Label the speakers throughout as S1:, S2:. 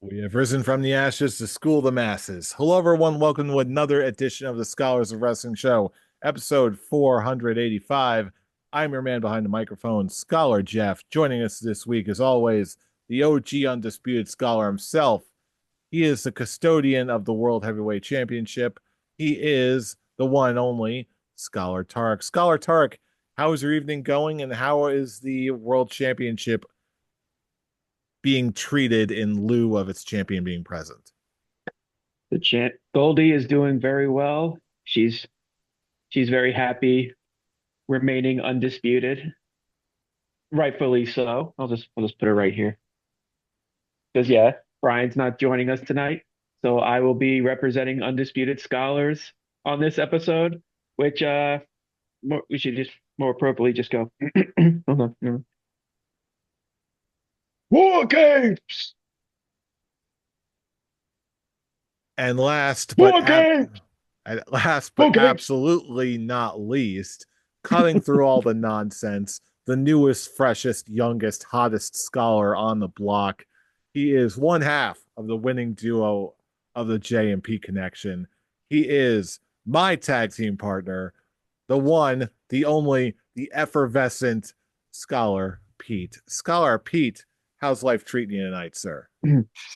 S1: We have risen from the ashes to school the masses. Hello, everyone. Welcome to another edition of the Scholars of Wrestling Show, episode 485. I'm your man behind the microphone, Scholar Jeff. Joining us this week, as always, the OG Undisputed Scholar himself. He is the custodian of the World Heavyweight Championship. He is the one and only Scholar Tark. Scholar Tark, how is your evening going, and how is the World Championship being treated in lieu of its champion being present?
S2: The champ Goldie is doing very well. She's very happy remaining undisputed. Rightfully so. I'll just put her right here. Because yeah, Brian's not joining us tonight. So I will be representing Undisputed Scholars on this episode, which we should just more appropriately just go. Hold on. War games!
S1: And
S2: War games!
S1: last but
S2: War games!
S1: absolutely not least, cutting through all the nonsense, the newest, freshest, youngest, hottest scholar on the block. He is one half of the winning duo of the J and P connection. He is my tag team partner, the one, the only, the effervescent Scholar Pete. Scholar Pete, how's life treating you tonight, sir?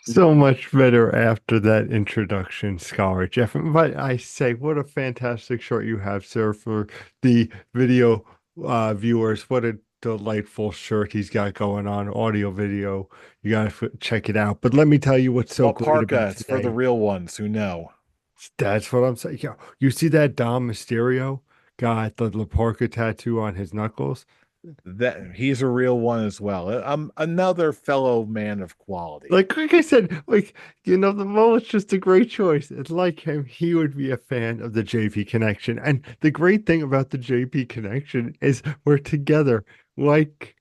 S3: So much better after that introduction, Scholar Jeff. But I say, what a fantastic short you have, sir, for the video viewers. What a delightful shirt he's got going on, audio, video. You gotta check it out. But let me tell you what's so
S1: Well,
S3: great
S1: parka,
S3: about
S1: it's for the
S3: today.
S1: real ones who know.
S3: That's what I'm saying. Yeah, you see that Dom Mysterio got the La Parka tattoo on his knuckles?
S1: That he's a real one as well. I'm another fellow man of quality.
S3: Like I said, the Mullet's just a great choice. And like him, he would be a fan of the JP connection. And the great thing about the JP connection is we're together, like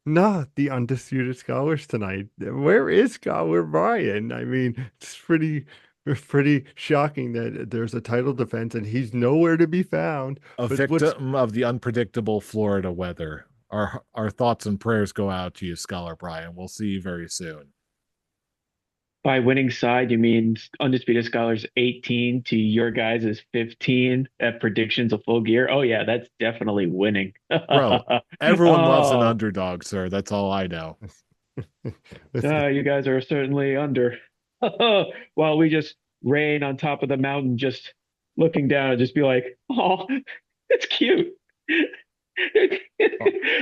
S3: not the undisputed scholars tonight. Where is Scholar Brian? I mean, it's pretty shocking that there's a title defense and he's nowhere to be found.
S1: A
S3: But what's
S1: victim of the unpredictable Florida weather. Our thoughts and prayers go out to you, Scholar Brian. We'll see you very soon.
S2: By winning side, you mean Undisputed Scholars 18 to your guys' is 15 at predictions of full gear? Oh, yeah, that's definitely winning.
S1: Bro, everyone loves an
S2: Oh,
S1: underdog, sir. That's all I know.
S3: listen,
S2: you guys are certainly under. While we just reign on top of the mountain, just looking down and just be like, oh, it's cute.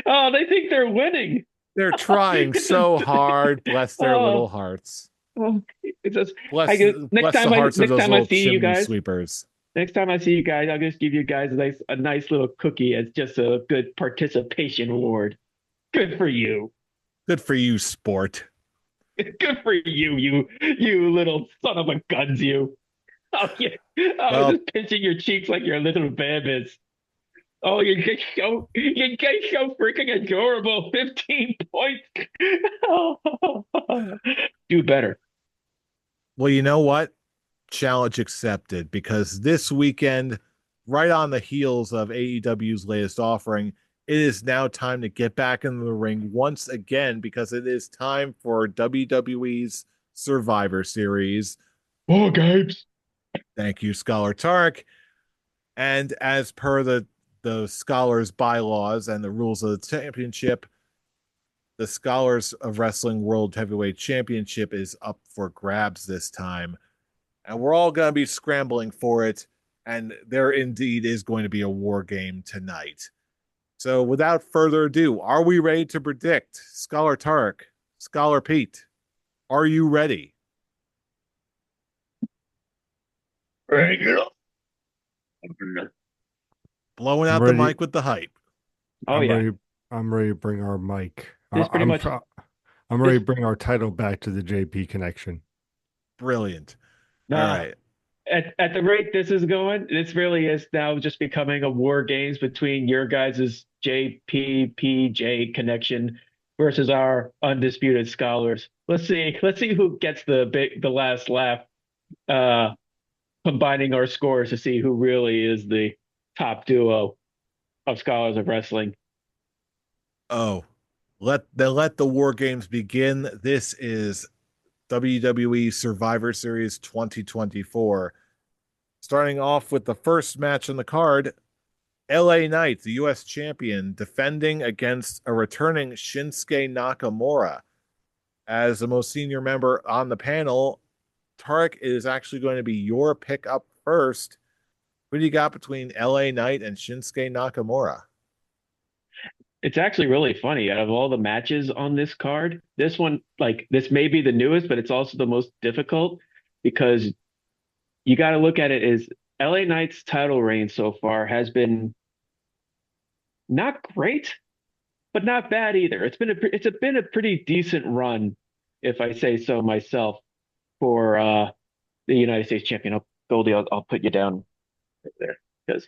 S2: Oh, they think they're winning.
S1: They're trying
S2: It's just,
S1: so hard. Bless their little
S2: oh,
S1: hearts.
S2: oh, it's just, I
S1: Bless
S2: guess
S1: bless the hearts of
S2: next
S1: those
S2: time I
S1: little
S2: see you
S1: chimney
S2: guys,
S1: sweepers.
S2: next time I see you guys, I'll just give you guys a nice little cookie as just a good participation award. Good for you.
S1: Good for you, sport.
S2: Good for you, you little son of a guns, you. Oh yeah. Oh,
S1: Well,
S2: just pinching your cheeks like your little babies. Oh, you get so freaking adorable. 15 points. Do better.
S1: well, you know what? Challenge accepted because this weekend, right on the heels of AEW's latest offering, it is now time to get back in the ring once again because it is time for WWE's Survivor Series.
S2: War games.
S1: Thank you, Scholar Tark. And as per the Scholars bylaws and the rules of the championship, the Scholars of Wrestling World Heavyweight Championship is up for grabs this time. And we're all going to be scrambling for it. And there indeed is going to be a war game tonight. So, without further ado, are we ready to predict? Scholar Tarek, Scholar Pete, are you ready?
S2: Bring it on.
S1: Blowing
S3: I'm
S1: out the
S3: ready.
S1: mic with the hype.
S2: Oh
S3: I'm
S2: yeah.
S3: ready. I'm ready to bring our mic.
S2: This pretty much
S3: I'm ready
S2: this
S3: to bring our title back to the JP connection.
S1: Brilliant. All
S2: nah
S1: right.
S2: at the rate this is going, this really is now just becoming a war games between your guys' JPPJ connection versus our undisputed scholars. Let's see who gets the last laugh, uh, combining our scores to see who really is the top duo of scholars of wrestling.
S1: Oh, let the war games begin. This is WWE Survivor Series 2024. Starting off with the first match on the card, LA Knight, the US champion, defending against a returning Shinsuke Nakamura. As the most senior member on the panel, Tarek, it is actually going to be your pick up first. Who do you got between LA Knight and Shinsuke Nakamura?
S2: It's actually really funny. Out of all the matches on this card, this one, like this may be the newest, but it's also the most difficult because you got to look at it as LA Knight's title reign so far has been not great, but not bad either. It's been a pretty decent run, if I say so myself, for the United States champion. Goldie, I'll put you down right there because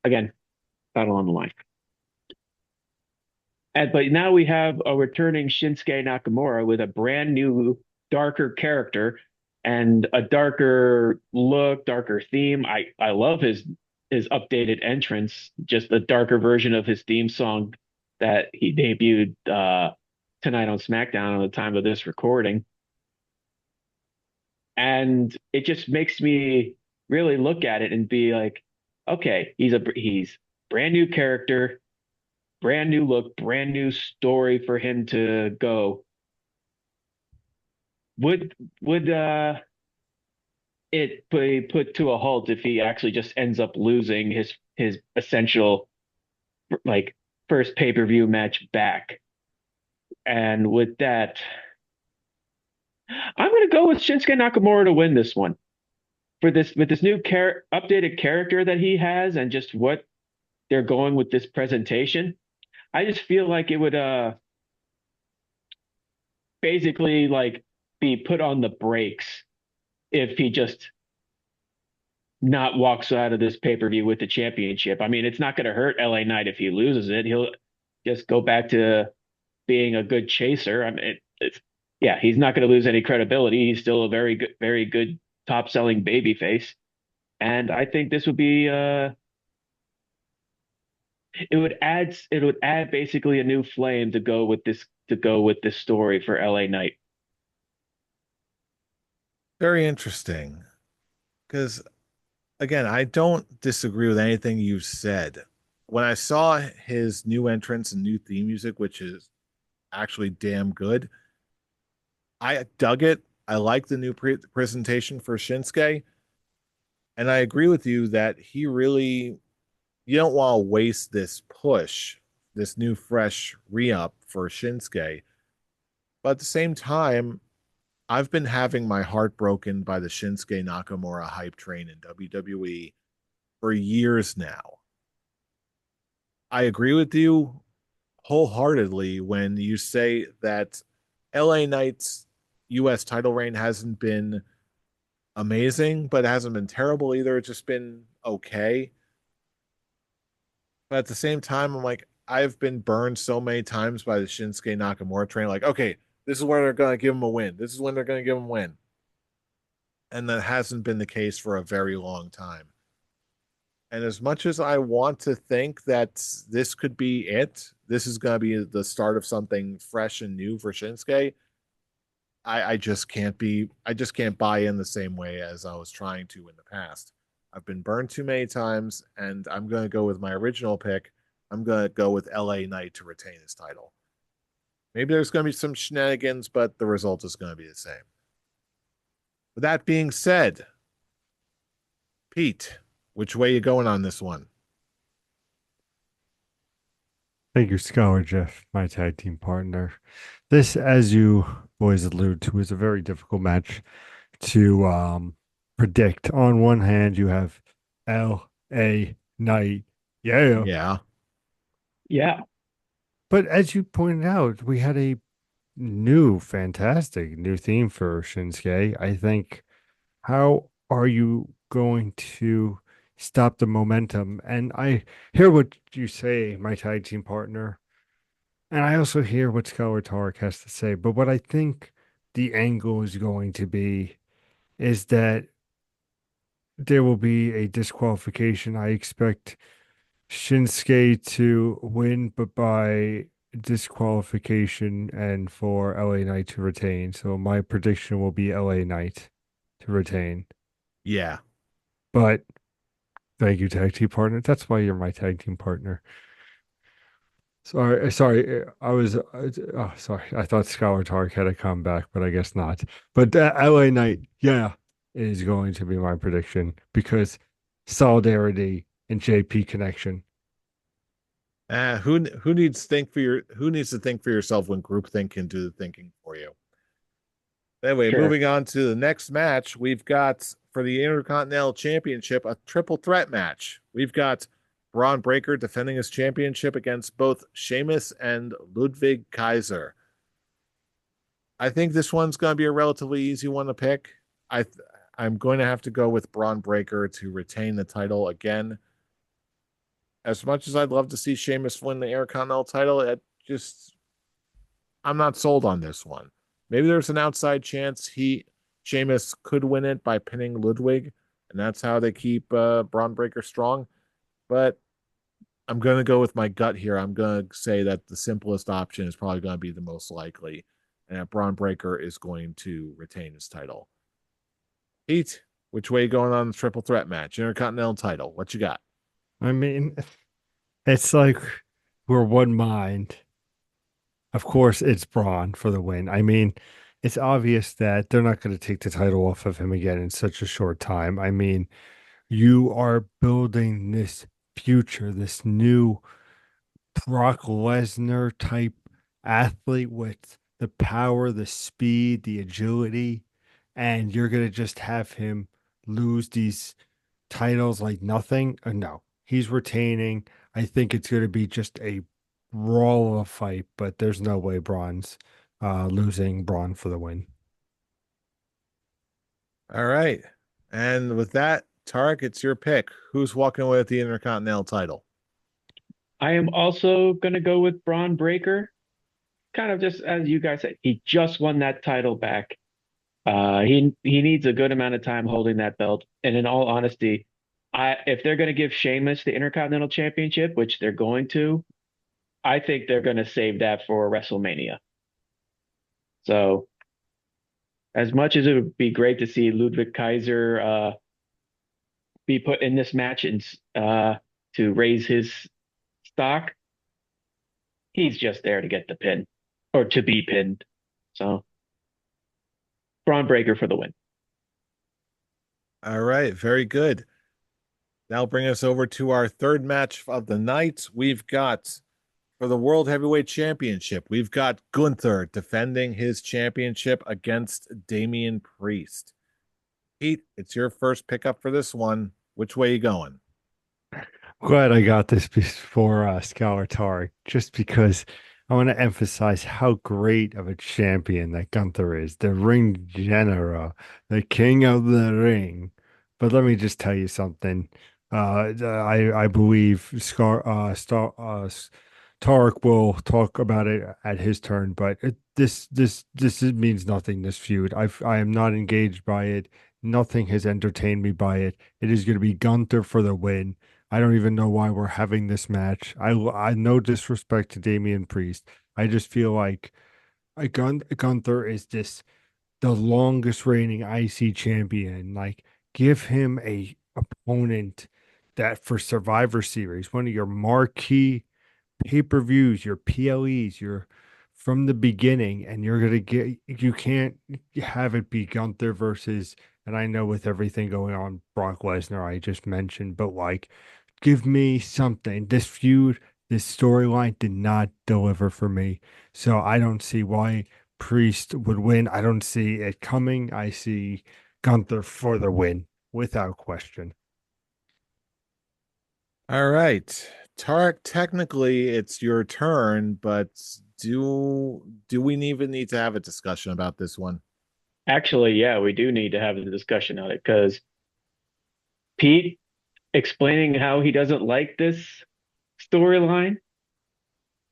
S2: again, title on the line. But now we have a returning Shinsuke Nakamura with a brand new, darker character and a darker look, darker theme. I love his updated entrance, just a darker version of his theme song that he debuted tonight on SmackDown on the time of this recording. And it just makes me really look at it and be like, okay, he's brand new character, brand new look, brand new story for him to go. Would it be put to a halt if he actually just ends up losing his essential like first pay-per-view match back? And with that, I'm going to go with Shinsuke Nakamura to win this one for this with this new updated character that he has and just what they're going with this presentation. I just feel like it would basically like be put on the brakes if he just not walks out of this pay-per-view with the championship. I mean, it's not going to hurt LA Knight if he loses it. He'll just go back to being a good chaser. I mean, yeah, he's not going to lose any credibility. He's still a very good top selling babyface. And I think this would be it would add basically a new flame to go with this story for LA Knight.
S1: Very interesting. Because, again, I don't disagree with anything you've said. When I saw his new entrance and new theme music, which is actually damn good, I dug it. I like the new presentation for Shinsuke. And I agree with you that you don't want to waste this push, this new fresh re up for Shinsuke. But at the same time, I've been having my heart broken by the Shinsuke Nakamura hype train in WWE for years now. I agree with you wholeheartedly when you say that LA Knight's US title reign hasn't been amazing, but it hasn't been terrible either. It's just been okay. But at the same time, I'm like, I've been burned so many times by the Shinsuke Nakamura train. Like, okay, this is where they're going to give him a win. This is when they're going to give him a win. And that hasn't been the case for a very long time. And as much as I want to think that this could be it, this is going to be the start of something fresh and new for Shinsuke. I just can't buy in the same way as I was trying to in the past. I've been burned too many times, and I'm going to go with my original pick. I'm going to go with LA Knight to retain his title. Maybe there's going to be some shenanigans, but the result is going to be the same. With that being said, Pete, which way you going on this one?
S3: Thank you, Scholar Jeff, my tag team partner. This, as you boys allude to, is a very difficult match to predict. On one hand, you have L.A. Knight. Yeah.
S1: Yeah.
S2: Yeah.
S3: But as you pointed out, we had a fantastic new theme for Shinsuke. I think, how are you going to stop the momentum? And I hear what you say, my tag team partner. And I also hear what Scholar Tarek has to say. But what I think the angle is going to be is that there will be a disqualification. I expect Shinsuke to win, but by disqualification and for LA Knight to retain. So my prediction will be LA Knight to retain.
S1: Yeah.
S3: But thank you, tag team partner. That's why you're my tag team partner. Sorry. Sorry. I thought Scholar Tark had a comeback, but I guess not. But LA Knight, yeah, is going to be my prediction because solidarity and JP connection.
S1: Who needs to think for yourself when groupthink can do the thinking for you? Anyway,
S2: Sure.
S1: moving on to the next match, we've got for the Intercontinental Championship a triple threat match. We've got Braun Breaker defending his championship against both Sheamus and Ludwig Kaiser. I think this one's going to be a relatively easy one to pick. I I'm going to have to go with Braun Breaker to retain the title again. As much as I'd love to see Sheamus win the Intercontinental title, I'm not sold on this one. Maybe there's an outside chance Sheamus could win it by pinning Ludwig, and that's how they keep Braun Breaker strong. But I'm going to go with my gut here. I'm going to say that the simplest option is probably going to be the most likely, and that Braun Breaker is going to retain his title. Heat, which way you going on the triple threat match? Intercontinental title. What you got?
S3: I mean, it's like we're one mind. Of course, it's Braun for the win. I mean, it's obvious that they're not going to take the title off of him again in such a short time. I mean, you are building this future, this new Brock Lesnar type athlete with the power, the speed, the agility, and you're going to just have him lose these titles like nothing. No, he's retaining. I think it's going to be just a brawl of a fight, but there's no way Braun's losing Braun for the win.
S1: All right. And with that, Tarek, it's your pick. Who's walking away with the Intercontinental title?
S2: I am also going to go with Braun Breaker. Kind of just as you guys said, he just won that title back. He needs a good amount of time holding that belt. And in all honesty, I if they're going to give Sheamus the Intercontinental Championship, which they're going to, I think they're going to save that for WrestleMania. So as much as it would be great to see Ludwig Kaiser be put in this match and to raise his stock, he's just there to get the pin or to be pinned. So Braun Breaker for the win.
S1: All right. Very good. That'll bring us over to our third match of the night. We've got for the World Heavyweight Championship, we've got Gunther defending his championship against Damian Priest. Pete, it's your first pickup for this one. Which way you going?
S3: Glad I got this before Scholar Tarek, just because I want to emphasize how great of a champion that Gunther is, the ring general, the king of the ring. But let me just tell you something. I believe Tarek will talk about it at his turn, but means nothing. This feud, I am not engaged by it. Nothing has entertained me by it. It is going to be Gunther for the win. I don't even know why we're having this match. I no disrespect to Damian Priest. I just feel like Gunther is the longest reigning IC champion. Like, give him a opponent that for Survivor Series, one of your marquee pay-per-views, your PLEs, your from the beginning, and you're gonna get you can't have it be Gunther versus, and I know with everything going on, Brock Lesnar, I just mentioned, but like give me something. This feud, this storyline did not deliver for me. So I don't see why Priest would win. I don't see it coming. I see Gunther for the win without question.
S1: All right. Tarek, technically it's your turn, but do we even need to have a discussion about this one?
S2: Actually, yeah, we do need to have a discussion on it because Pete explaining how he doesn't like this storyline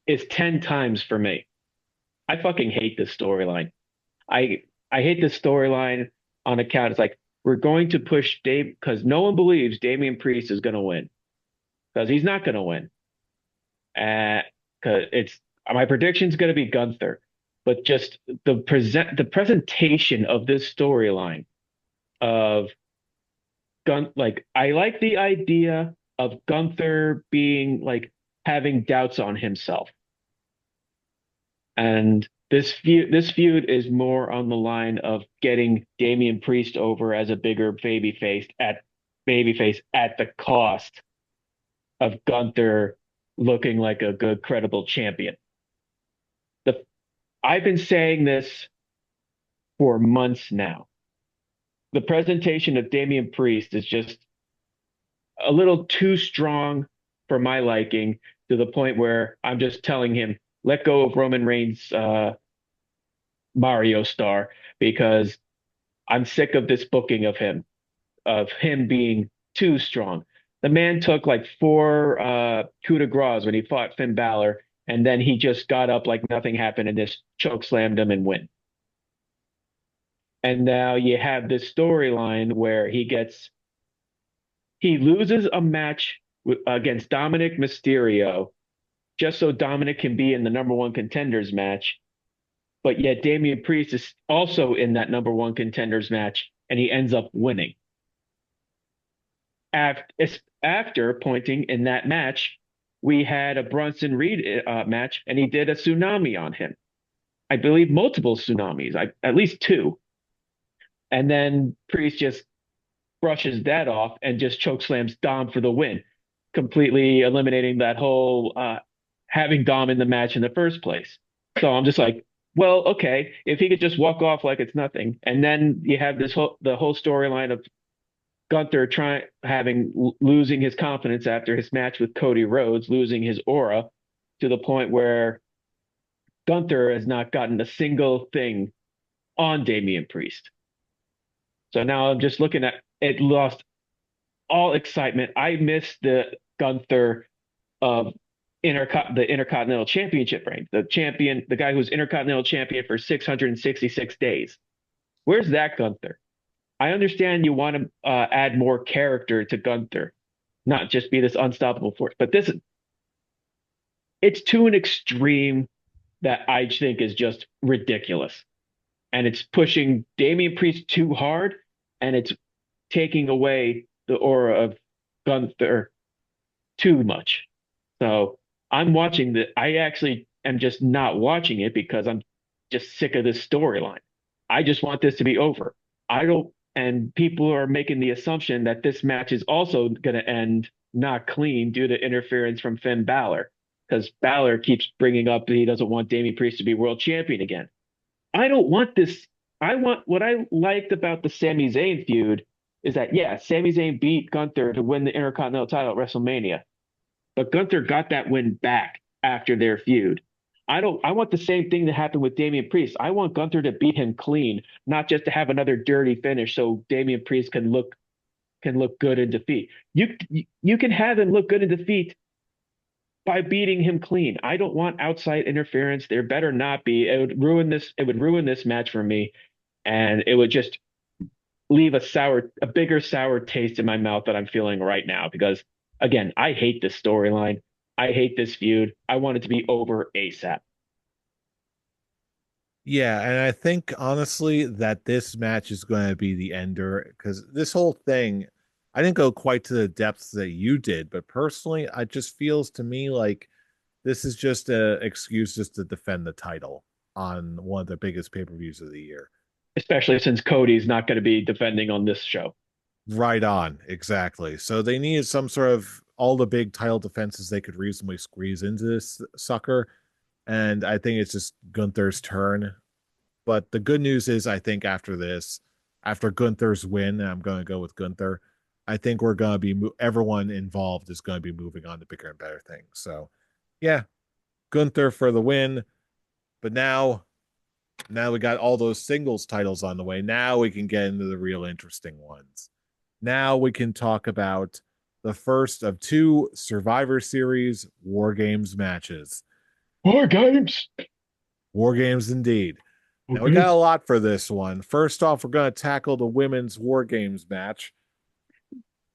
S2: is 10 times for me. I fucking hate this storyline. I hate this storyline on account. It's like we're going to push Dave because no one believes Damian Priest is going to win because he's not going to win. Because it's my prediction's going to be Gunther, but just the presentation of this storyline of like I like the idea of Gunther being like having doubts on himself. And this feud is more on the line of getting Damian Priest over as a bigger babyface at the cost of Gunther looking like a good, credible champion. The I've been saying this for months now. The presentation of Damian Priest is just a little too strong for my liking to the point where I'm just telling him, let go of Roman Reigns' Mario star because I'm sick of this booking of him being too strong. The man took like four coup de grace when he fought Finn Balor, and then he just got up like nothing happened and just choke slammed him and win. And now you have this storyline where he loses a match against Dominic Mysterio just so Dominic can be in the number one contenders match. But yet Damian Priest is also in that number one contenders match and he ends up winning. After pointing in that match, we had a Bronson Reed match and he did a tsunami on him. I believe multiple tsunamis, at least two. And then Priest just brushes that off and just choke slams Dom for the win, completely eliminating that whole having Dom in the match in the first place. So I'm just like, well, okay, if he could just walk off like it's nothing, and then you have the whole storyline of Gunther losing his confidence after his match with Cody Rhodes, losing his aura to the point where Gunther has not gotten a single thing on Damian Priest. So now I'm just looking at it, lost all excitement. I missed the Gunther of the Intercontinental Championship reign, the guy who's Intercontinental Champion for 666 days. Where's that Gunther? I understand you want to add more character to Gunther, not just be this unstoppable force, but it's to an extreme that I think is just ridiculous. And it's pushing Damian Priest too hard, and it's taking away the aura of Gunther too much. So I'm watching the. I actually am just not watching it because I'm just sick of this storyline. I just want this to be over. I don't, and people are making the assumption that this match is also going to end not clean due to interference from Finn Balor because Balor keeps bringing up that he doesn't want Damian Priest to be world champion again. I don't want this. I want what I liked about the Sami Zayn feud is that, yeah, Sami Zayn beat Gunther to win the Intercontinental title at WrestleMania, but Gunther got that win back after their feud. I want the same thing to happen with Damian Priest. I want Gunther to beat him clean, not just to have another dirty finish so Damian Priest can look good in defeat. You can have him look good in defeat by beating him clean. I don't want outside interference. There better not be. It would ruin this match for me, and it would just leave a bigger sour taste in my mouth that I'm feeling right now because again, I hate this storyline. I hate this feud. I want it to be over ASAP.
S1: Yeah, and I think honestly that this match is going to be the ender because this whole thing, I didn't go quite to the depths that you did, but personally, it just feels to me like this is just an excuse just to defend the title on one of the biggest pay-per-views of the year.
S2: Especially since Cody's not going to be defending on this show.
S1: Right on, exactly. So they needed some sort of all the big title defenses they could reasonably squeeze into this sucker. And I think it's just Gunther's turn. But the good news is, I think after this, after Gunther's win, and I'm going to go with Gunther, I think we're going to be, everyone involved is going to be moving on to bigger and better things. So, yeah, Gunther for the win. But now we got all those singles titles on the way. Now we can get into the real interesting ones. Now we can talk about the first of two Survivor Series War Games matches.
S2: War games.
S1: War Games indeed. Now we
S3: Okay.
S1: got a lot for this one. First off, we're going to tackle the women's War Games match.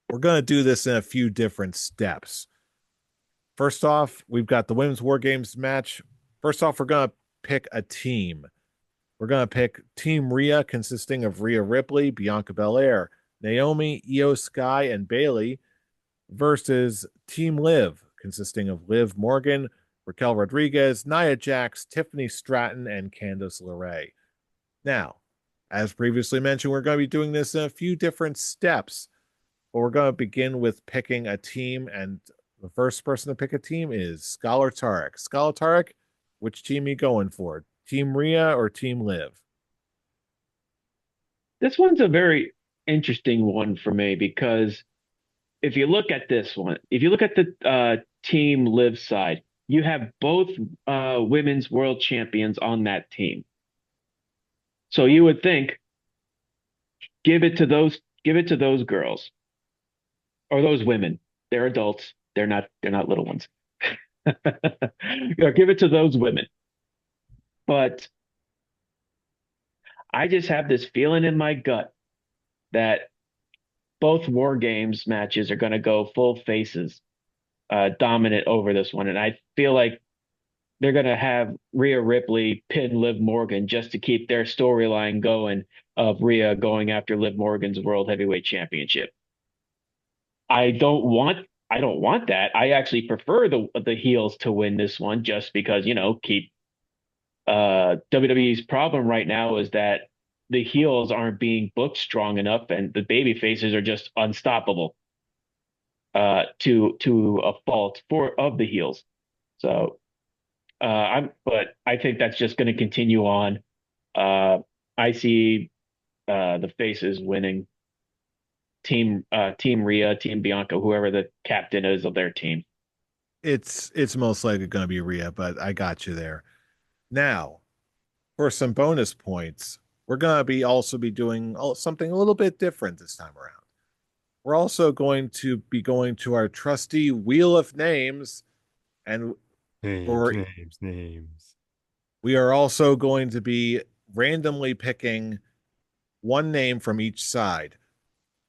S1: We're going to do this in a few different steps. First off, we've got the women's War Games match First off, we're going to pick a team. We're going to pick Team Rhea, consisting of Rhea Ripley, Bianca Belair, Naomi, Io Sky, and Bailey, versus Team Liv, consisting of Liv Morgan, Raquel Rodriguez, Nia Jax, Tiffany Stratton, and Candice LeRae. Now, as previously mentioned, we're going to be doing this in a few different steps, but we're going to begin with picking a team, and the first person to pick a team is Scholar Tarek. Scholar Tarek, which team are you going for? Team Rhea or Team Liv?
S2: This one's a very interesting one for me because if you look at this one, if you look at the team live side, you have both women's world champions on that team. So you would think, give it to those girls or those women. They're adults. They're not little ones. Give it to those women. But I just have this feeling in my gut that both War Games matches are going to go full faces, dominant over this one. And I feel like they're going to have Rhea Ripley pin Liv Morgan just to keep their storyline going of Rhea going after Liv Morgan's World Heavyweight Championship. I don't want that. I actually prefer the heels to win this one just because, keep WWE's problem right now is that the heels aren't being booked strong enough and the baby faces are just unstoppable to a fault for of the heels. So but I think that's just going to continue on. I see the faces winning. Team Rhea, Team Bianca, whoever the captain is of their team.
S1: It's most likely going to be Rhea, but I got you there. Now, for some bonus points, we're going to be doing something a little bit different this time around. We're also going to be going to our trusty Wheel of Names, and
S3: Names,
S1: for
S3: names, names.
S1: we are also going to be randomly picking one name from each side.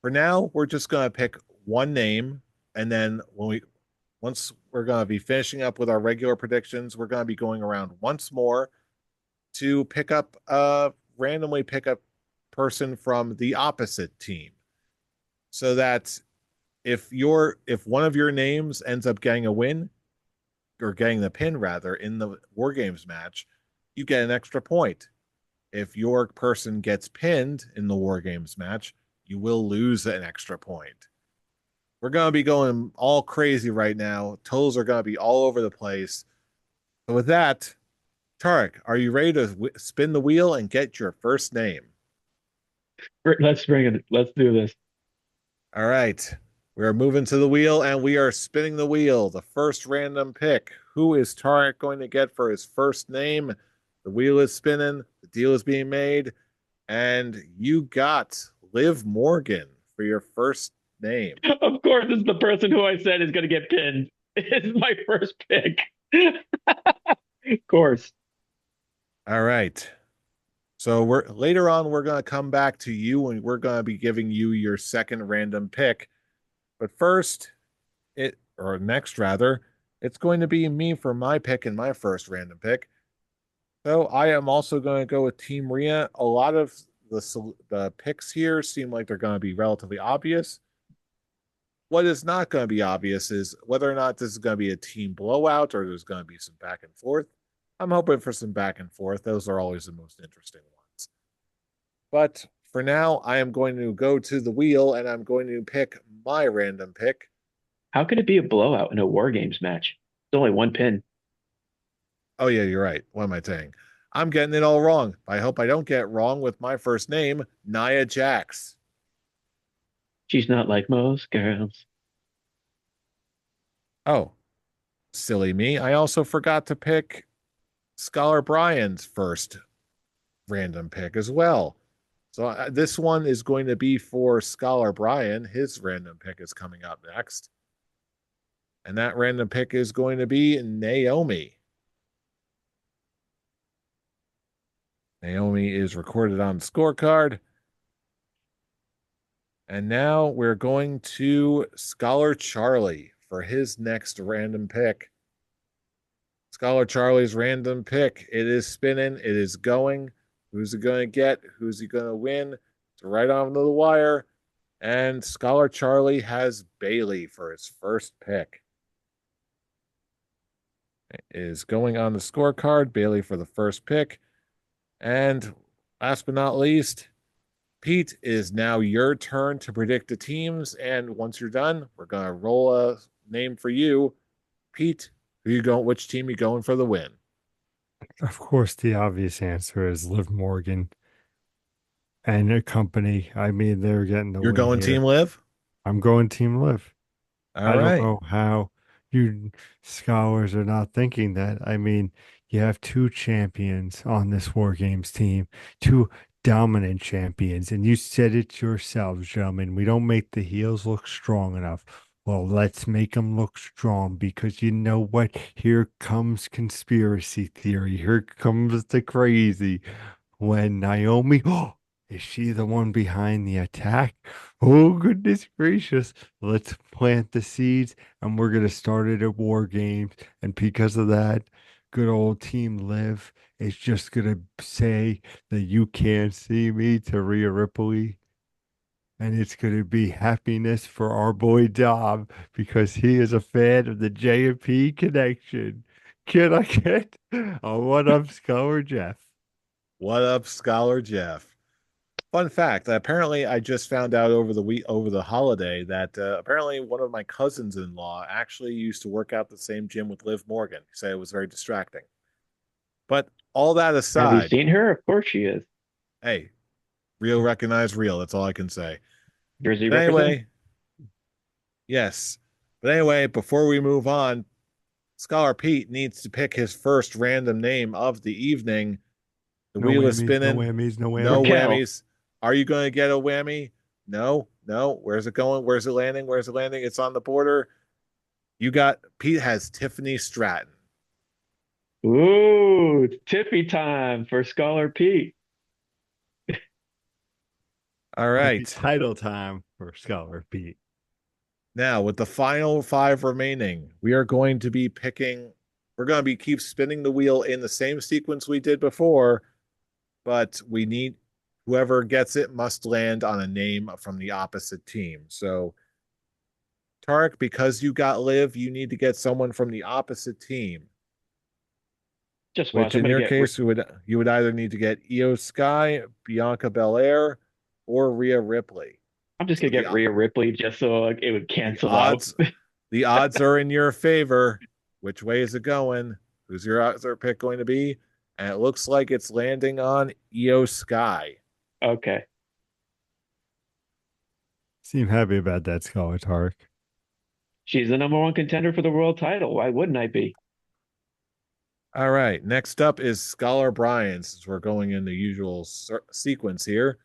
S1: For now, we're just going to pick one name, and then once we're going to be finishing up with our regular predictions, we're going to be going around once more to randomly pick a person from the opposite team, so that if one of your names ends up getting a win or getting the pin rather in the War Games match, you get an extra point. If your person gets pinned in the War Games match, you will lose an extra point. We're going to be going all crazy right now. Totals are going to be all over the place. So with that, Tarek, are you ready to spin the wheel and get your first name?
S2: Let's bring it. Let's do this.
S1: All right. We are moving to the wheel and we are spinning the wheel. The first random pick. Who is Tarek going to get for his first name? The wheel is spinning. The deal is being made. And you got Liv Morgan for your first name.
S2: Of course, this is the person who I said is going to get pinned. It's my first pick. Of course.
S1: All right. So we're going to come back to you and we're going to be giving you your second random pick. But first, next rather, it's going to be me for my pick and my first random pick. So I am also going to go with Team Rhea. A lot of the picks here seem like they're going to be relatively obvious. What is not going to be obvious is whether or not this is going to be a team blowout or there's going to be some back and forth. I'm hoping for some back and forth. Those are always the most interesting ones. But for now, I am going to go to the wheel and I'm going to pick my random pick.
S2: How could it be a blowout in a War Games match? It's only one pin.
S1: Oh, yeah, you're right. What am I saying? I'm getting it all wrong. I hope I don't get it wrong with my first name, Nia Jax.
S2: She's not like most girls.
S1: Oh, silly me. I also forgot to pick Scholar Brian's first random pick as well. So this one is going to be for Scholar Brian. His random pick is coming up next. And that random pick is going to be Naomi. Naomi is recorded on the scorecard. And now we're going to Scholar Charlie for his next random pick. Scholar Charlie's random pick. It is spinning. It is going. Who's it going to get? Who's he going to win? It's right on the wire. And Scholar Charlie has Bailey for his first pick. It is going on the scorecard. Bailey for the first pick. And last but not least, Pete, it is now your turn to predict the teams. And once you're done, we're going to roll a name for you. Pete, who you going? Which team you going for the win?
S3: Of course, the obvious answer is Liv Morgan and her company. I mean, they're getting the
S1: You're
S3: win
S1: going Team
S3: here.
S1: Live?
S3: I'm going Team Liv.
S1: All
S3: I don't
S1: right.
S3: know how you scholars are not thinking that. I mean, you have two champions on this War Games team, two dominant champions, and you said it yourselves, gentlemen. We don't make the heels look strong enough. Well, let's make them look strong because you know what? Here comes conspiracy theory. Here comes the crazy. When Naomi, oh, is she the one behind the attack? Oh, goodness gracious. Let's plant the seeds and we're going to start it at War Games. And because of that, good old Team Liv is just going to say that you can't see me to Rhea Ripley. And it's going to be happiness for our boy Dom because he is a fan of the J&P connection. Can I get a one up Scholar Jeff?
S1: What up, Scholar Jeff? Fun fact, apparently I just found out over the holiday that apparently one of my cousins-in-law actually used to work out the same gym with Liv Morgan. He said it was very distracting. But all that
S2: Have you
S1: aside,
S2: seen her? Of course she is.
S1: hey, real recognize real. That's all I can say.
S2: Jersey
S1: But
S2: represent.
S1: anyway, yes. But anyway, before we move on, Scholar Pete needs to pick his first random name of the evening. The
S3: No
S1: wheel is
S3: whammies, no
S1: spinning.
S3: whammies, no
S1: No
S3: whammies.
S2: Raquel.
S1: whammies. Are you going to get a whammy? No, no. Where's it going? Where's it landing? Where's it landing? It's on the border. You got Pete has Tiffany Stratton.
S2: Ooh, it's Tiffy time for Scholar Pete.
S1: All
S3: Might be
S1: right.
S3: title time for Scholar Pete.
S1: Now, with the final five remaining, we are going to be picking, we're going to be keep spinning the wheel in the same sequence we did before, but we need whoever gets it must land on a name from the opposite team. So, Tarek, because you got Liv, you need to get someone from the opposite team,
S2: Just watch.
S1: which
S2: I'm
S1: in
S2: gonna
S1: your
S2: get.
S1: case you would either need to get Io Sky, Bianca Belair, or Rhea Ripley.
S2: I'm just
S1: So
S2: gonna get Rhea Ripley just so it would
S1: the
S2: cancel out.
S1: odds the odds are in your favor. Which way is it going? Who's your other pick going to be? And it looks like it's landing on Io Sky.
S2: Okay,
S3: Seem happy about that, Scholar Tark.
S2: she's the number one contender for the world title. Why wouldn't I be?
S1: All right. Next up is Scholar Brian, since we're going in the usual sequence here.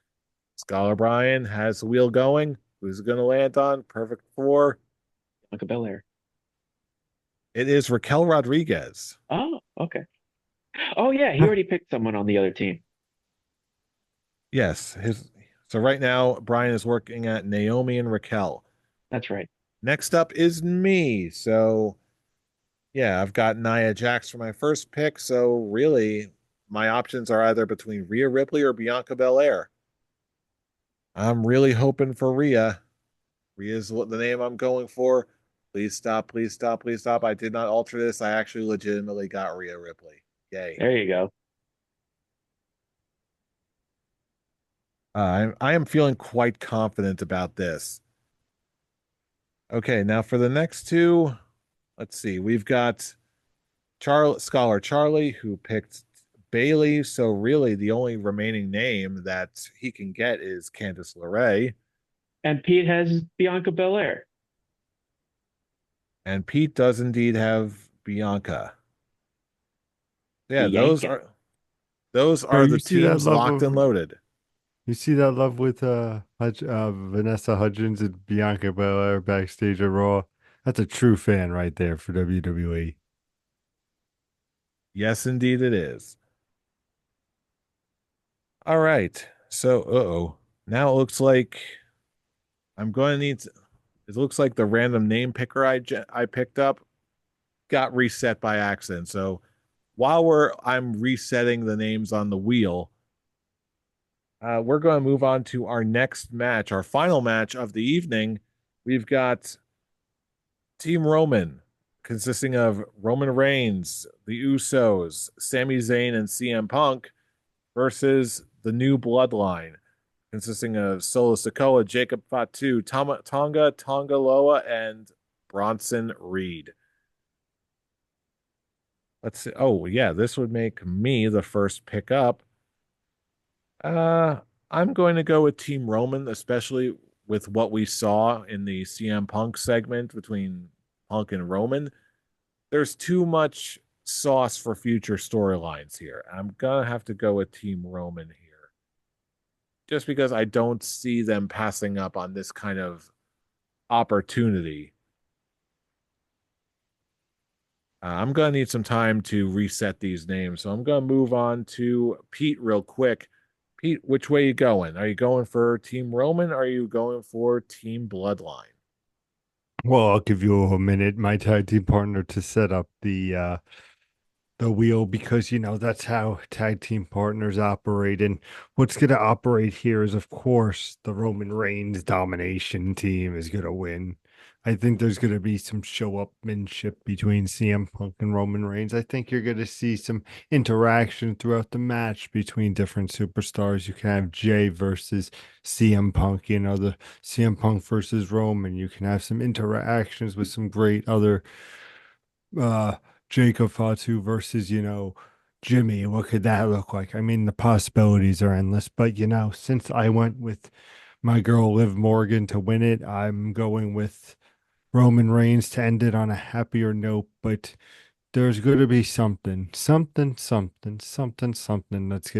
S1: Scholar Brian has the wheel going. Who's it going to land on? Perfect four.
S2: Bianca Belair.
S1: It is Raquel Rodriguez.
S2: Oh, okay. Oh yeah, he
S3: Huh.
S2: already picked someone on the other team.
S1: Yes. So right now, Brian is working at Naomi and Raquel.
S2: That's right.
S1: Next up is me. So yeah, I've got Nia Jax for my first pick. So really, my options are either between Rhea Ripley or Bianca Belair. I'm really hoping for Rhea. Rhea is the name I'm going for. Please stop, please stop, please stop. I did not alter this. I actually legitimately got Rhea Ripley. Yay.
S2: There you go.
S1: I am feeling quite confident about this. Okay, now for the next two, let's see. We've got Scholar Charlie, who picked Bailey. So really, the only remaining name that he can get is Candice LeRae.
S2: And Pete has Bianca Belair.
S1: And Pete does indeed have Bianca. Yeah,
S2: Bianca.
S1: those
S3: Oh,
S1: are the teams locked and loaded.
S3: you see that love with Vanessa Hudgens and Bianca Belair backstage at Raw. That's a true fan right there for WWE.
S1: Yes, indeed it is. All right. So, uh-oh. Now it looks like I'm going to need to, it looks like the random name picker I picked up got reset by accident. So while I'm resetting the names on the wheel, we're going to move on to our next match, our final match of the evening. We've got Team Roman, consisting of Roman Reigns, the Usos, Sami Zayn, and CM Punk, versus the New Bloodline, consisting of Solo Sikoa, Jacob Fatu, Tonga Loa, and Bronson Reed. Let's see. Oh, yeah, this would make me the first pick up. Uh, I'm going to go with Team Roman, especially with what we saw in the CM Punk segment between Punk and Roman. There's too much sauce for future storylines here. I'm gonna have to go with Team Roman here, just because I don't see them passing up on this kind of opportunity. I'm gonna need some time to reset these names, so I'm gonna move on to Pete real quick. Pete, which way you going? Are you going for Team Roman? Or are you going for Team Bloodline?
S3: Well, I'll give you a minute, my tag team partner, to set up the wheel because that's how tag team partners operate. And what's going to operate here is, of course, the Roman Reigns domination team is going to win. I think there's going to be some show upmanship between CM Punk and Roman Reigns. I think you're going to see some interaction throughout the match between different superstars. You can have Jay versus CM Punk, the CM Punk versus Roman. You can have some interactions with some great other uh Jacob Fatu versus, Jimmy. What could that look like? I mean, the possibilities are endless, but since I went with my girl Liv Morgan to win it, I'm going with Roman Reigns to end it on a happier note, but there's going to be something that's going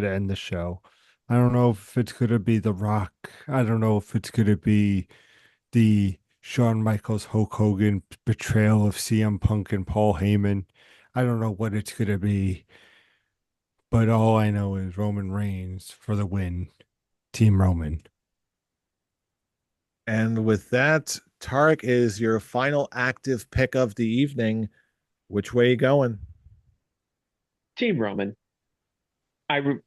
S3: to end the show. I don't know if it's going to be The Rock. I don't know if it's going to be the Shawn Michaels Hulk Hogan betrayal of CM Punk and Paul Heyman. I don't know what it's going to be, but all I know is Roman Reigns for the win. Team Roman.
S1: And with that, Tarek is your final active pick of the evening. Which way you going?
S2: Team Roman. I re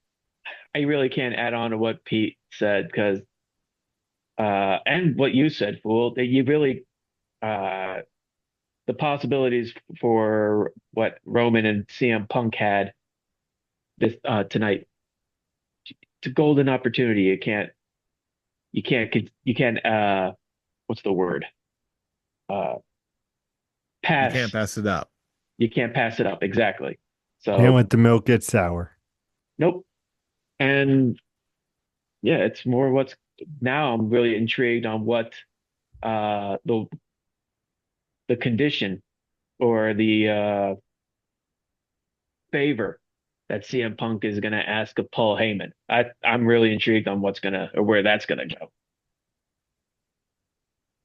S2: I really can't add on to what Pete said because and what you said, fool. That you really uh the possibilities for what Roman and CM Punk had this tonight. It's a golden opportunity. You can't what's the word? Uh
S1: You can't
S2: pass.
S1: pass it up.
S2: You can't pass it up. Exactly.
S3: Can't
S2: So
S3: let the milk get sour.
S2: nope. And yeah, it's more what's now I'm really intrigued on what uh the the condition or the favor that CM Punk is gonna ask of Paul Heyman. I'm really intrigued on what's gonna or where that's gonna go.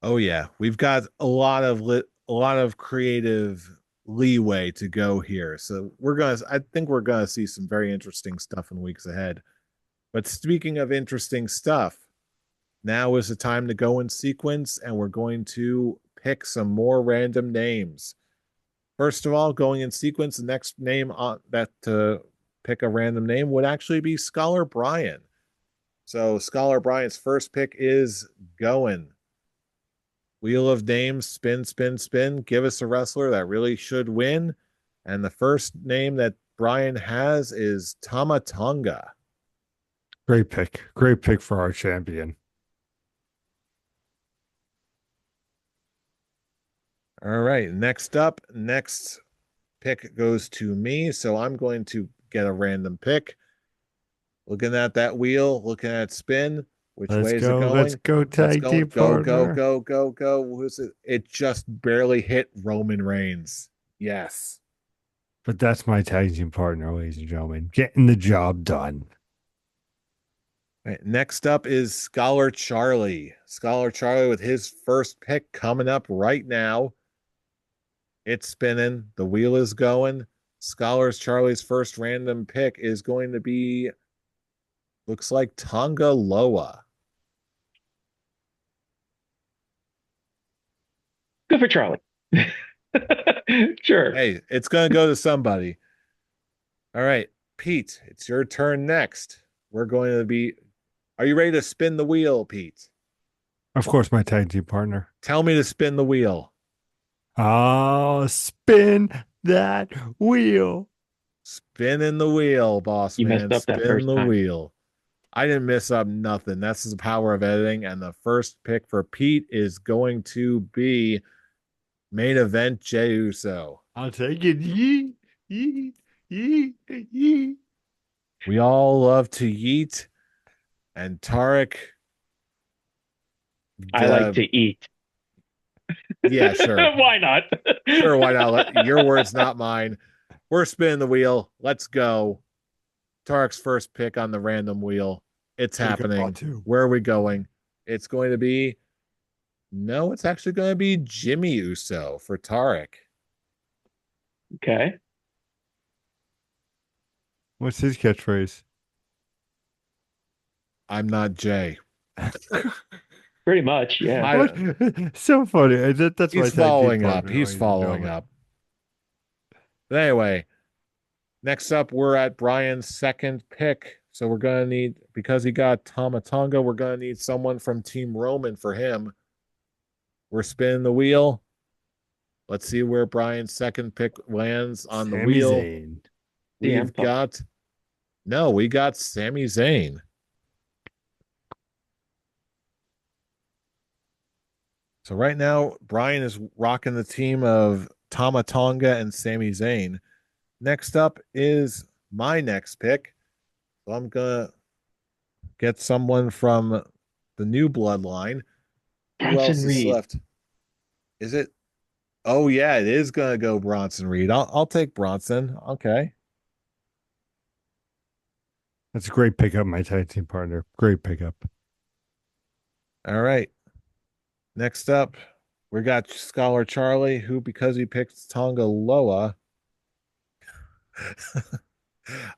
S1: Oh yeah, we've got a lot of creative leeway to go here. So I think we're gonna see some very interesting stuff in weeks ahead. But speaking of interesting stuff, now is the time to go in sequence, and we're going to pick some more random names. First of all, going in sequence, the next name on that to pick a random name would actually be Scholar Brian. So Scholar Brian's first pick is going. Wheel of names, spin, spin, spin. Give us a wrestler that really should win. And the first name that Brian has is Tama Tonga.
S3: Great pick. Great pick for our champion.
S1: All right. Next pick goes to me. So I'm going to get a random pick. Looking at that wheel, looking at spin. Which
S3: Let's
S1: way is it
S3: go. Let's
S1: going?
S3: go,
S1: Let's
S3: tag
S1: go,
S3: team
S1: go, go,
S3: partner.
S1: go, go, go. Who's it? It just barely hit Roman Reigns. Yes.
S3: But that's my tag team partner, ladies and gentlemen. Getting the job done.
S1: Right, next up is Scholar Charlie. Scholar Charlie with his first pick coming up right now. It's spinning. The wheel is going. Scholar Charlie's first random pick is going to be, looks like Tonga Loa.
S2: Good for Charlie. Sure.
S1: Hey, it's gonna go to somebody. All right, Pete, it's your turn next. We're going to be. Are you ready to spin the wheel, Pete?
S3: Of course, my tag team partner.
S1: Tell me to spin the wheel.
S3: Oh, spin that wheel.
S1: Spinning the wheel, boss
S2: You messed
S1: man.
S2: up that
S1: Spin
S2: first
S1: the
S2: time.
S1: wheel. I didn't miss up nothing. That's the power of editing. And the first pick for Pete is going to be main event Jey Uso.
S3: I'll take it. Yee, yee, yee, yee.
S1: We all love to yeet, and Tarek,
S2: I like to eat.
S1: yeah, sure.
S2: Why not?
S1: Sure, why not? Your words, not mine. We're spinning the wheel. Let's go. Tarek's first pick on the random wheel. It's
S3: Jacob
S1: happening.
S3: Fatu.
S1: Where are we going? It's going to be no, it's actually going to be Jimmy Uso for Tarek.
S2: Okay.
S3: What's his catchphrase?
S1: I'm not Jay.
S2: Pretty much, yeah.
S3: What?
S1: I
S3: So funny. That's my
S1: he's
S3: tag team
S1: following up.
S3: partner,
S1: He's
S3: ladies and
S1: following
S3: gentlemen.
S1: up. But anyway, next up, we're at Brian's second pick. So we're gonna need because he got Tamatonga, we're gonna need someone from Team Roman for him. We're spinning the wheel. Let's see where Brian's second pick lands on the
S3: Sami
S1: wheel.
S3: Zayn.
S1: We've
S2: CM Punk.
S1: got no, we got Sami Zayn. So right now, Brian is rocking the team of Tamatonga and Sami Zayn. Next up is my next pick. So I'm gonna get someone from the new bloodline. Who
S2: Bronson
S1: else is
S2: Reed.
S1: left? Is it? Oh yeah, it is gonna go Bronson Reed. I'll take Bronson. Okay.
S3: That's a great pickup, my tag team partner. Great pickup.
S1: All right. Next up, we got Scholar Charlie, who because he picked Tonga Loa.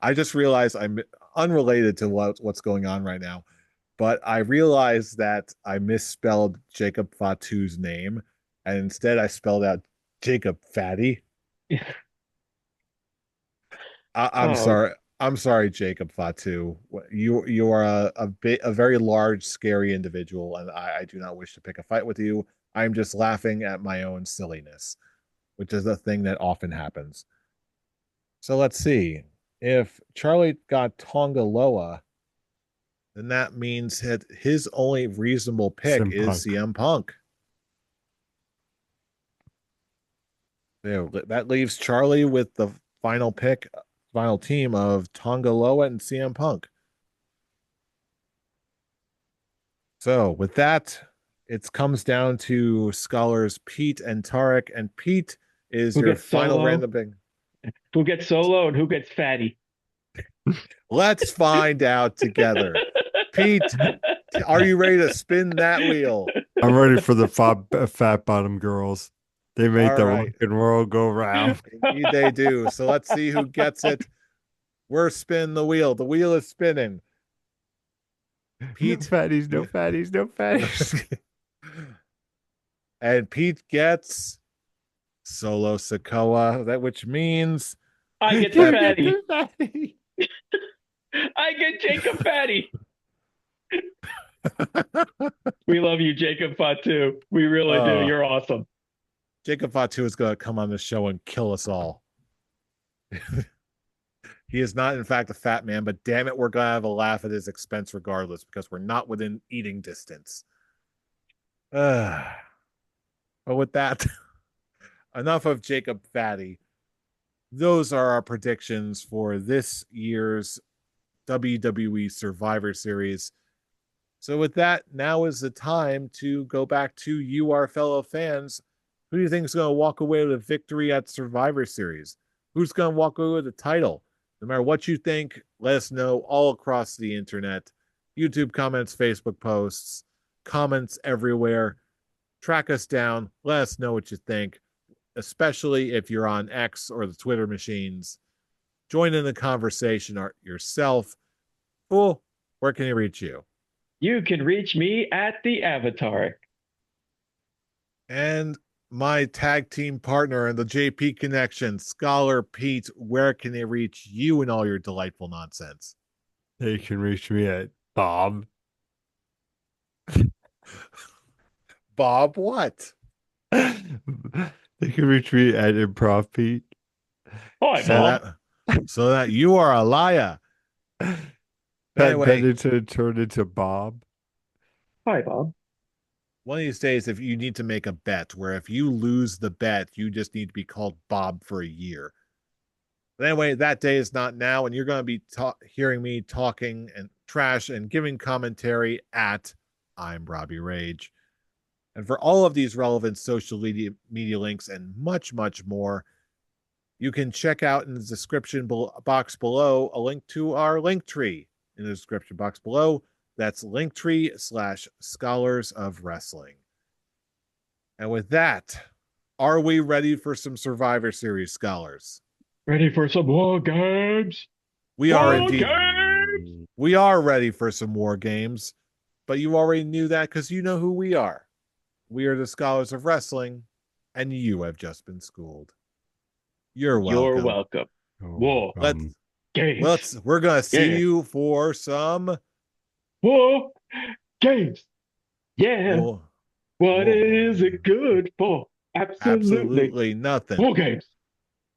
S1: I just realized I'm unrelated to what's going on right now, but I realized that I misspelled Jacob Fatu's name, and instead I spelled out Jacob Fatty. I'm
S2: Oh,
S1: sorry. I'm sorry, Jacob Fatu. You are a very large, scary individual, and I do not wish to pick a fight with you. I'm just laughing at my own silliness, which is a thing that often happens. So let's see. If Charlie got Tonga Loa, then that means that his only reasonable pick
S3: CM
S1: is
S3: Punk.
S1: CM Punk. Yeah, that leaves Charlie with the final pick, final team of Tonga Loa and CM Punk. So with that, it comes down to scholars Pete and Tarek, and Pete is
S2: who
S1: your
S2: gets
S1: final
S2: solo?
S1: random pick.
S2: Who gets solo and who gets fatty?
S1: Let's find out together. Pete, are you ready to spin that wheel?
S3: I'm ready for the fat bottom girls. They make
S1: All
S3: the rock
S1: right.
S3: and roll go round.
S1: Indeed, they do. So let's see who gets it. We're spinning the wheel. The wheel is spinning.
S3: No
S1: Pete.
S3: fatties, no fatties, no fatties.
S1: And Pete gets Solo Sokoa, that which means
S2: I get the
S3: You
S1: that
S3: get
S2: fatty.
S3: the fatty.
S2: I get Jacob Fatty. We love you, Jacob Fatu. We really do.
S1: uh
S2: You're awesome.
S1: Jacob Fatu is going to come on the show and kill us all. He is not, in fact, a fat man, but damn it, we're going to have a laugh at his expense regardless because we're not within eating distance. But with that, enough of Jacob Fatty. Those are our predictions for this year's WWE Survivor Series. So, with that, now is the time to go back to you, our fellow fans. Who do you think is going to walk away with a victory at Survivor Series? Who's going to walk away with the title? No matter what you think, let us know all across the internet. YouTube comments, Facebook posts, comments everywhere. Track us down. Let us know what you think, especially if you're on X or the Twitter machines. Join in the conversation yourself. Fool, where can he reach you?
S2: You can reach me at the Avatar.
S1: And my tag team partner in the JP Connection, Scholar Pete. Where can they reach you and all your delightful nonsense?
S3: They can reach me at Bob.
S1: Bob, what?
S3: They can reach me at Improv Pete.
S2: Hi,
S1: So
S2: Bob.
S1: that so that you are a liar.
S3: Pat
S1: Anyway,
S3: Bennington turned into Bob.
S2: Hi, Bob.
S1: one of these days, if you need to make a bet where if you lose the bet, you just need to be called Bob for a year. But anyway, that day is not now, and you're going to be hearing me talking and trash and giving commentary at I'm Robbie Rage. And for all of these relevant social media links and much, much more, you can check out in the description box below a link to our link tree in the description box below. That's linktree/scholars of wrestling. And with that, are we ready for some Survivor Series scholars?
S2: Ready for some war games?
S1: We are
S2: War
S1: indeed.
S2: games!
S1: We are ready for some war games, but you already knew that because you know who we are. We are the Scholars of Wrestling, and you have just been schooled. You're
S2: You're
S1: welcome.
S2: welcome.
S3: Oh,
S2: War
S1: Let's
S2: games.
S1: we're gonna see
S2: Yeah.
S1: you for some
S2: War games. Yeah.
S1: well,
S2: What
S1: well
S2: is it good for? Absolutely.
S1: absolutely nothing.
S2: War games.